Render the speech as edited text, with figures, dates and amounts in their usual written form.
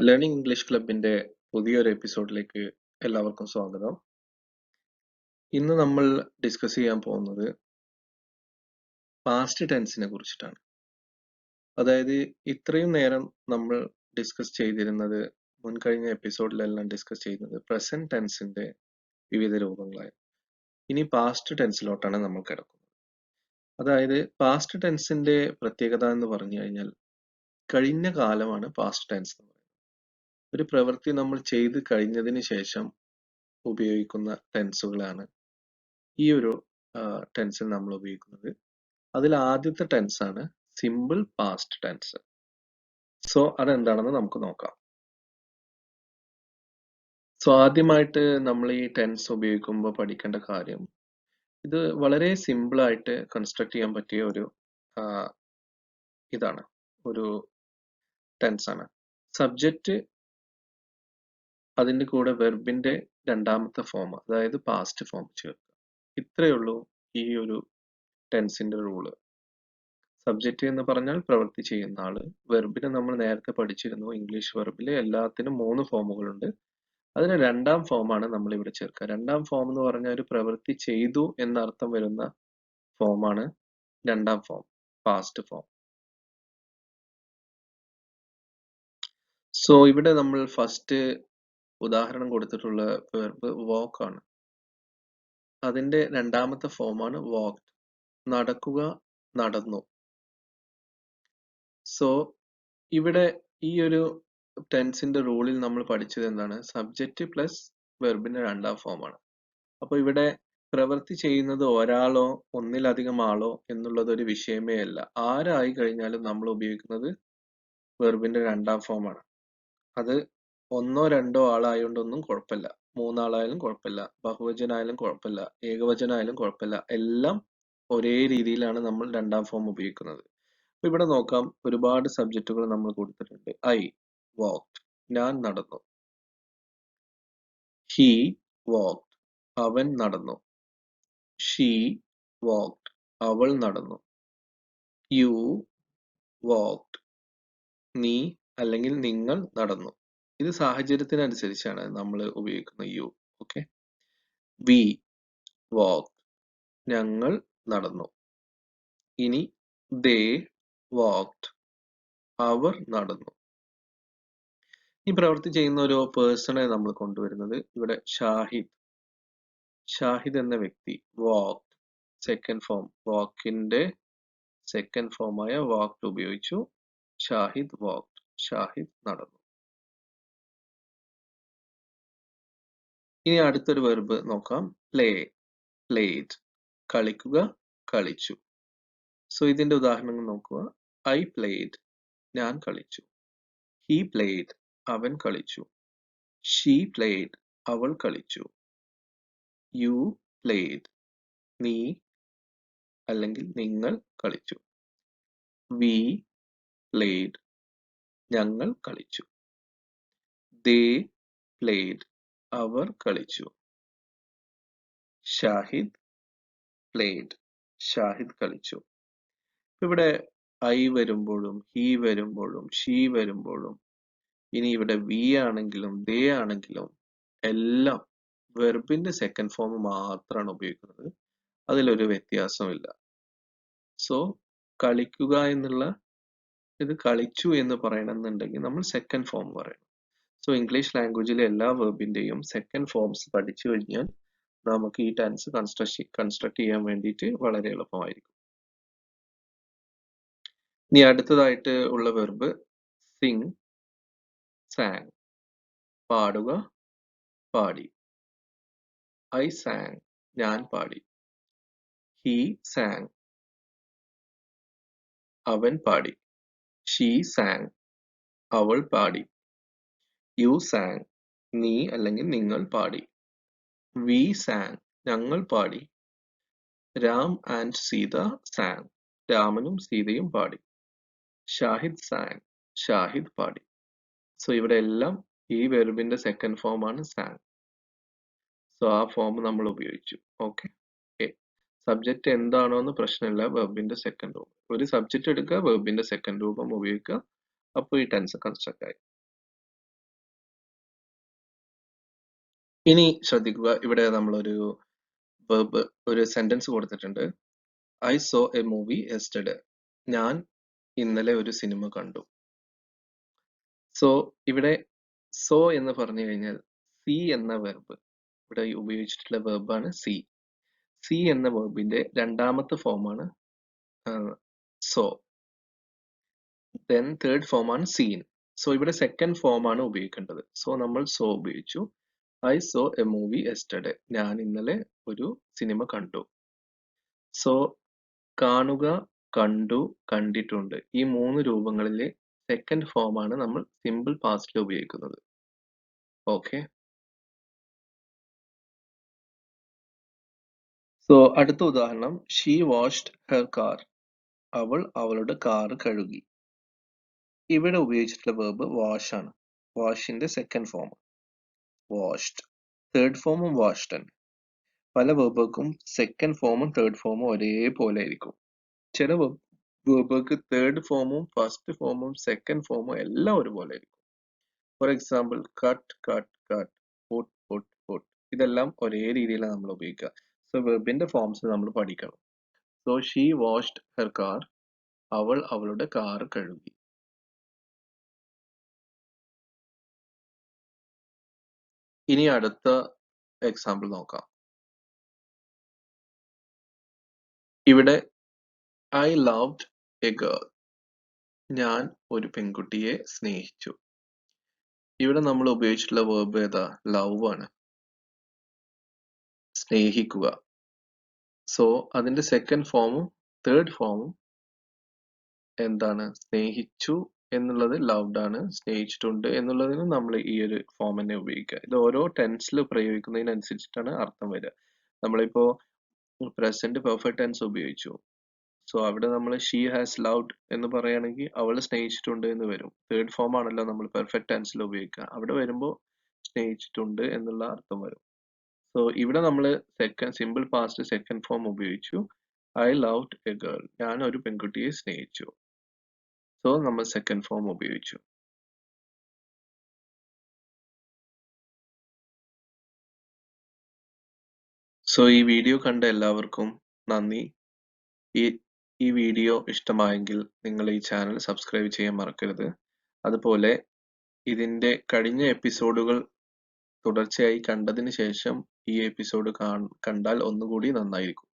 Learning English ക്ലബിന്റെ പുതിയൊരു എപ്പിസോഡിലേക്ക് എല്ലാവർക്കും സ്വാഗതം. ഇന്ന് നമ്മൾ ഡിസ്കസ് ചെയ്യാൻ പോകുന്നത് പാസ്റ്റ് ടെൻസിനെ കുറിച്ചിട്ടാണ്. അതായത് ഇത്രയും നേരം നമ്മൾ ഡിസ്കസ് ചെയ്തിരുന്നത്, മുൻകഴിഞ്ഞ എപ്പിസോഡിലെല്ലാം ഡിസ്കസ് ചെയ്യുന്നത് പ്രസന്റ് ടെൻസിന്റെ വിവിധ രൂപങ്ങളായി. ഇനി പാസ്റ്റ് ടെൻസിലോട്ടാണ് നമ്മൾ കിടക്കുന്നത്. അതായത് പാസ്റ്റ് ടെൻസിന്റെ പ്രത്യേകത എന്ന് പറഞ്ഞു കഴിഞ്ഞാൽ കഴിഞ്ഞ കാലമാണ് പാസ്റ്റ് ടെൻസ് എന്ന് പറയുന്നത്. ഒരു പ്രവൃത്തി നമ്മൾ ചെയ്ത് കഴിഞ്ഞതിന് ശേഷം ഉപയോഗിക്കുന്ന ടെൻസുകളാണ് ഈ ഒരു ടെൻസിൽ നമ്മൾ ഉപയോഗിക്കുന്നത്. അതിൽ ആദ്യത്തെ ടെൻസ് ആണ് സിമ്പിൾ പാസ്റ്റ് ടെൻസ്. സോ അതെന്താണെന്ന് നമുക്ക് നോക്കാം. സോ ആദ്യമായിട്ട് നമ്മൾ ഈ ടെൻസ് ഉപയോഗിക്കുമ്പോൾ പഠിക്കേണ്ട കാര്യം, ഇത് വളരെ സിമ്പിൾ ആയിട്ട് കൺസ്ട്രക്ട് ചെയ്യാൻ പറ്റിയ ഒരു ഇതാണ്, ഒരു ടെൻസ് ആണ്. സബ്ജക്റ്റ്, അതിന്റെ കൂടെ വെർബിന്റെ രണ്ടാമത്തെ ഫോം, അതായത് പാസ്റ്റ് ഫോം ചേർക്കുക. ഇത്രയേ ഉള്ളൂ ഈ ഒരു ടെൻസിന്റെ റൂള്. സബ്ജക്റ്റ് എന്ന് പറഞ്ഞാൽ പ്രവൃത്തി ചെയ്യുന്ന ആള്. വെർബിനെ നമ്മൾ നേരത്തെ പഠിച്ചിരുന്നു. ഇംഗ്ലീഷ് വെർബില് എല്ലാത്തിനും 3 ഫോമുകളുണ്ട്. അതിന് രണ്ടാം ഫോമാണ് നമ്മൾ ഇവിടെ ചേർക്കുക. രണ്ടാം ഫോം എന്ന് പറഞ്ഞാൽ ഒരു പ്രവൃത്തി ചെയ്തു എന്നർത്ഥം വരുന്ന ഫോമാണ് രണ്ടാം ഫോം, പാസ്റ്റ് ഫോം. സോ ഇവിടെ നമ്മൾ ഫസ്റ്റ് ഉദാഹരണം കൊടുത്തിട്ടുള്ള വെർബ് വാക്ക് ആണ്. അതിന്റെ രണ്ടാമത്തെ ഫോമാണ് വാക്ക്ഡ്. നടക്കുക, നടന്നു. സോ ഇവിടെ ഈ ഒരു ടെൻസിന്റെ റൂളിൽ നമ്മൾ പഠിച്ചത് എന്താണ്? സബ്ജക്റ്റ് പ്ലസ് വെർബിന്റെ രണ്ടാം ഫോമാണ്. അപ്പൊ ഇവിടെ പ്രവൃത്തി ചെയ്യുന്നത് ഒരാളോ ഒന്നിലധികം ആളോ എന്നുള്ളത് ഒരു വിഷയമേ അല്ല. ആരായി കഴിഞ്ഞാലും നമ്മൾ ഉപയോഗിക്കുന്നത് വെർബിന്റെ രണ്ടാം ഫോമാണ്. അത് ഒന്നോ രണ്ടോ ആളായോണ്ടൊന്നും കുഴപ്പമില്ല, മൂന്നാളായാലും കുഴപ്പമില്ല, ബഹുവചനായാലും കുഴപ്പമില്ല, ഏകവചനായാലും കുഴപ്പമില്ല. എല്ലാം ഒരേ രീതിയിലാണ് നമ്മൾ രണ്ടാം ഫോം ഉപയോഗിക്കുന്നത്. അപ്പൊ ഇവിടെ നോക്കാം, ഒരുപാട് സബ്ജക്റ്റുകൾ നമ്മൾ കൊടുത്തിട്ടുണ്ട്. ഐ വാക്ക്ഡ്, ഞാൻ നടന്നു. ഹി വാക്ക്ഡ്, അവൻ നടന്നു. ഷീ വാക്ക്ഡ്, അവൾ നടന്നു. യു വാക്ക്ഡ്, നീ അല്ലെങ്കിൽ നിങ്ങൾ നടന്നു. ഇത് സാഹചര്യത്തിനനുസരിച്ചാണ് നമ്മൾ ഉപയോഗിക്കുന്ന യു. ഓക്കെ. വി വാക്ക്ഡ്, ഞങ്ങൾ നടന്നു. ഇനി ദേ വാക്ക്ഡ്, അവർ നടന്നു. ഈ പ്രവൃത്തി ചെയ്യുന്ന ഒരു പേഴ്സണെ നമ്മൾ കൊണ്ടുവരുന്നത് ഇവിടെ ഷാഹിദ്. ഷാഹിദ് എന്ന വ്യക്തി വാക്ക്ഡ്, സെക്കൻഡ് ഫോം, വാക്കിന്റെ സെക്കൻഡ് ഫോമായ വാക്ക്ഡ് ഉപയോഗിച്ചു. ഷാഹിദ് വാക്ക്ഡ്, ഷാഹിദ് നടന്നു. ഇനി അടുത്തൊരു വെർബ് നോക്കാം, പ്ലേ, പ്ലേഡ്, കളിക്കുക, കളിച്ചു. സോ ഇതിന്റെ ഉദാഹരണങ്ങൾ നോക്കുക. ഐ പ്ലേഡ്, ഞാൻ കളിച്ചു. ഹി പ്ലേഡ്, അവൻ കളിച്ചു. ഷീ പ്ലേഡ്, അവൾ കളിച്ചു. യു പ്ലേഡ്, നീ അല്ലെങ്കിൽ നിങ്ങൾ കളിച്ചു. വി പ്ലേഡ്, ഞങ്ങൾ കളിച്ചു. ദേ പ്ലേഡ്, അവർ കളിച്ചു. ഷാഹിദ് പ്ലേഡ്, ഷാഹിദ് കളിച്ചു. ഇവിടെ ഐ വരുമ്പോഴും ഹി വരുമ്പോഴും ഷീ വരുമ്പോഴും ഇനി ഇവിടെ വി ആണെങ്കിലും ദേ ആണെങ്കിലും എല്ലാം വെർബിന്റെ സെക്കൻഡ് ഫോം മാത്രമാണ് ഉപയോഗിക്കുന്നത്. അതിലൊരു വ്യത്യാസമില്ല. സോ കളിക്കുക എന്നുള്ള ഇത് കളിച്ചു എന്ന് പറയണമെന്നുണ്ടെങ്കിൽ നമ്മൾ സെക്കൻഡ് ഫോം പറയണം. സോ ഇംഗ്ലീഷ് ലാംഗ്വേജിലെ എല്ലാ വെർബിന്റെയും സെക്കൻഡ് ഫോംസ് പഠിച്ചു കഴിഞ്ഞാൽ നമുക്ക് ഈ ടെൻസ് കൺസ്ട്രക്ട് ചെയ്യാൻ വേണ്ടിയിട്ട് വളരെ എളുപ്പമായിരിക്കും. ഇനി അടുത്തതായിട്ട് ഉള്ള വെർബ് സിങ്, സാങ്, പാടുക, പാടി. ഐ സാങ്, ഞാൻ പാടി. ഹി സാങ്, അവൻ പാടി. ഷീ സാങ്, അവൾ പാടി. യു സാങ്, നീ അല്ലെങ്കിൽ നിങ്ങൾ പാടി. വി സാങ്, ഞങ്ങൾ പാടി. രാം ആൻഡ് സീത സാങ്, രാമനും സീതയും പാടി. ഷാഹിദ് സാങ്, ഷാഹിദ് പാടി. സോ ഇവിടെ എല്ലാം ഈ വെർബിന്റെ സെക്കൻഡ് ഫോം ആണ് സാങ്. സോ ആ ഫോം നമ്മൾ ഉപയോഗിച്ചു. ഓക്കെ. സബ്ജക്റ്റ് എന്താണോ എന്ന് പ്രശ്നമില്ല, വെർബിന്റെ സെക്കൻഡ് രൂപം. ഒരു സബ്ജക്റ്റ് എടുക്കുക, വെർബിന്റെ സെക്കൻഡ് രൂപം ഉപയോഗിക്കുക. അപ്പോൾ ഈ ടെൻസ് കൺസ്ട്രക്ട് ആയി. ഇനി ശ്രദ്ധിക്കുക, ഇവിടെ നമ്മളൊരു വെർബ്, ഒരു സെന്റൻസ് കൊടുത്തിട്ടുണ്ട്. I saw a movie yesterday. ഞാൻ ഇന്നലെ ഒരു സിനിമ കണ്ടു. സോ ഇവിടെ സോ എന്ന് പറഞ്ഞു കഴിഞ്ഞാൽ സി എന്ന വെർബ്, ഇവിടെ ഉപയോഗിച്ചിട്ടുള്ള വെർബാണ് സി. സി എന്ന വെർബിന്റെ രണ്ടാമത്തെ ഫോമാണ് സോ. ദെൻ തേർഡ് ഫോമാണ് സീൻ. സോ ഇവിടെ സെക്കൻഡ് ഫോമാണ് ഉപയോഗിക്കേണ്ടത്. സോ നമ്മൾ സോ ഉപയോഗിച്ചു. I saw a movie yesterday. ഞാൻ ഇന്നലെ ഒരു സിനിമ കണ്ടു. സോ കാണുക, കണ്ടു, കണ്ടിട്ടുണ്ട്, ഈ മൂന്ന് രൂപങ്ങളിലെ സെക്കൻഡ് ഫോമാണ് നമ്മൾ സിമ്പിൾ പാസ്റ്റിൽ ഉപയോഗിക്കുന്നത്. ഓക്കെ. സോ അടുത്ത ഉദാഹരണം, ഷീ വാഷ്ഡ് ഹെർ കാർ. അവൾ അവളുടെ കാർ കഴുകി. ഇവിടെ ഉപയോഗിച്ചിട്ടുള്ള വെർബ് വാഷ് ആണ്. വാഷിന്റെ സെക്കൻഡ് ഫോം വാഷ്ഡ്, തേർഡ് ഫോമും വാഷ്ഡ് ആണ്. പല വെർബുകൾക്കും സെക്കൻഡ് ഫോമും തേർഡ് ഫോമും ഒരേപോലെ ആയിരിക്കും. ചില വെർബുകൾക്ക് തേർഡ് ഫോമും ഫസ്റ്റ് ഫോമും സെക്കൻഡ് ഫോമും എല്ലാം ഒരുപോലെ ആയിരിക്കും. For example cut, cut, cut, put, put, put, ഇതെല്ലാം ഒരേ രീതിയിലാണ് നമ്മൾ ഉപയോഗിക്കുക. സോ വെർബിന്റെ ഫോംസ് നമ്മൾ പഠിക്കണം. So she washed her car. അവൾ അവളുടെ കാർ കഴുകി. ഇനി അടുത്ത എക്സാമ്പിൾ നോക്കാം. ഇവിടെ ഐ ലവ്ഡ് എ ഗേൾ. ഞാൻ ഒരു പെൺകുട്ടിയെ സ്നേഹിച്ചു. ഇവിടെ നമ്മൾ ഉപയോഗിച്ചിട്ടുള്ള വെർബ് ഏതാ? ലവ് ആണ്, സ്നേഹിക്കുക. സോ അതിന്റെ സെക്കൻഡ് ഫോമും തേർഡ് ഫോമും എന്താണ്? സ്നേഹിച്ചു എന്നുള്ളത് ലവ്ഡ് ആണ്, സ്നേഹിച്ചിട്ടുണ്ട് എന്നുള്ളതിന് നമ്മൾ ഈ ഒരു ഫോം തന്നെ ഉപയോഗിക്കുക. ഇത് ഓരോ ടെൻസിൽ പ്രയോഗിക്കുന്നതിനനുസരിച്ചിട്ടാണ് അർത്ഥം വരിക. നമ്മളിപ്പോ പ്രസന്റ് പെർഫെക്റ്റ് ടെൻസ് ഉപയോഗിച്ചു. സോ അവിടെ നമ്മൾ ഷീ ഹാസ് ലവ്ഡ് എന്ന് പറയുകയാണെങ്കിൽ അവൾ സ്നേഹിച്ചിട്ടുണ്ട് എന്ന് വരും. തേർഡ് ഫോം ആണല്ലോ നമ്മൾ പെർഫെക്റ്റ് ടെൻസിൽ ഉപയോഗിക്കുക. അവിടെ വരുമ്പോൾ സ്നേഹിച്ചിട്ടുണ്ട് എന്നുള്ള അർത്ഥം വരും. സോ ഇവിടെ നമ്മൾ സിമ്പിൾ പാസ്റ്റ് സെക്കൻഡ് ഫോം ഉപയോഗിച്ചു. I loved A girl. ഞാൻ ഒരു പെൺകുട്ടിയെ സ്നേഹിച്ചു. സോ നമ്മൾ സെക്കൻഡ് ഫോം ഉപയോഗിച്ചു. സോ ഈ വീഡിയോ കണ്ട എല്ലാവർക്കും നന്ദി. ഈ വീഡിയോ ഇഷ്ടമായെങ്കിൽ നിങ്ങൾ ഈ ചാനൽ സബ്സ്ക്രൈബ് ചെയ്യാൻ മറക്കരുത്. അതുപോലെ ഇതിന്റെ കഴിഞ്ഞ എപ്പിസോഡുകൾ തുടർച്ചയായി കണ്ടതിന് ശേഷം ഈ എപ്പിസോഡ് കണ്ടാൽ ഒന്നുകൂടി നന്നായിരിക്കും.